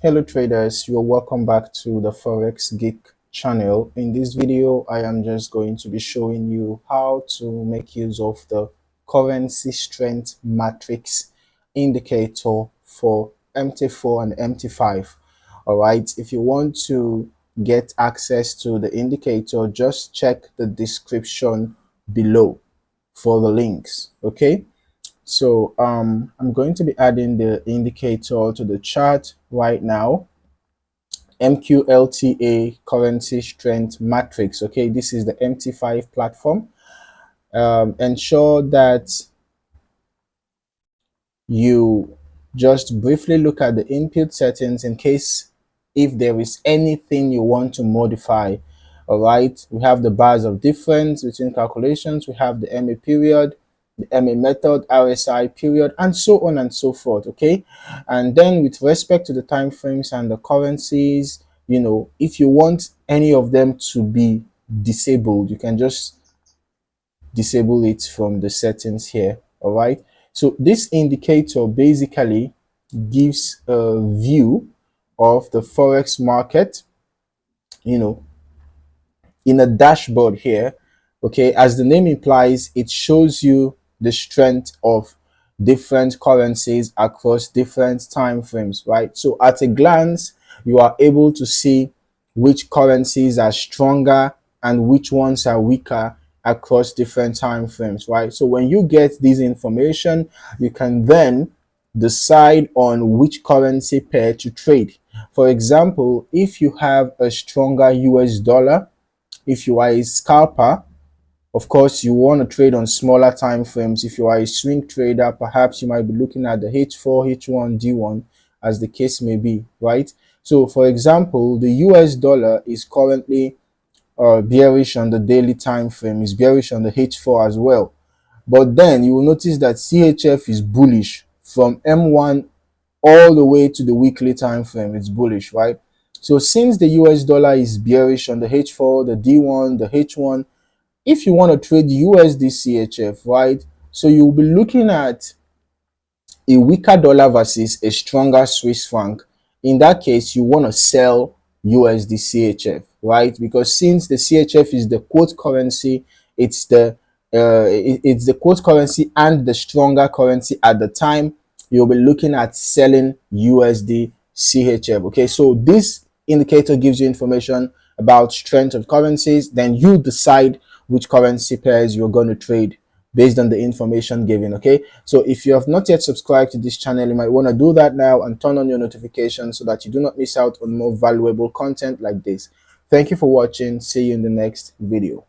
Hello traders, you're welcome back to the Forex Geek channel. In this video, I am just going to be showing you how to make use of the currency strength matrix indicator for MT4 and MT5. All right, if you want to get access to the indicator, just check the description below for the links. Okay. So I'm going to be adding the indicator to the chart right now. MQLTA currency strength matrix. Okay, this is the MT5 platform. Ensure that you just briefly look at the input settings in case if there is anything you want to modify. All right, we have the bars of difference between calculations, we have the MA period, the MA method, RSI period, and so on and so forth. Okay, and then with respect to the time frames and the currencies, you know, if you want any of them to be disabled, you can just disable it from the settings here. All right, so this indicator basically gives a view of the forex market, you know, in a dashboard here. Okay, as the name implies, it shows you the strength of different currencies across different time frames, right? So at a glance, you are able to see which currencies are stronger and which ones are weaker across different time frames, right? So when you get this information, you can then decide on which currency pair to trade. For example, if you have a stronger US dollar, if you are a scalper, of course, you want to trade on smaller time frames. If you are a swing trader, perhaps you might be looking at the H4, H1, D1, as the case may be, right? So, for example, the US dollar is currently bearish on the daily time frame, is bearish on the H4 as well. But then you will notice that CHF is bullish from M1 all the way to the weekly time frame. It's bullish, right? So since the US dollar is bearish on the H4, the D1, the H1, if you want to trade USD CHF, right? So you'll be looking at a weaker dollar versus a stronger Swiss franc. In that case, you want to sell USD CHF, right? Because since the CHF is the quote currency, it's the quote currency and the stronger currency at the time, you'll be looking at selling USD CHF. Okay, so this indicator gives you information about strength of currencies. Then you decide which currency pairs you're going to trade based on the information given. Okay, so if you have not yet subscribed to this channel, you might want to do that now and turn on your notifications so that you do not miss out on more valuable content like this. Thank you for watching. See you in the next video.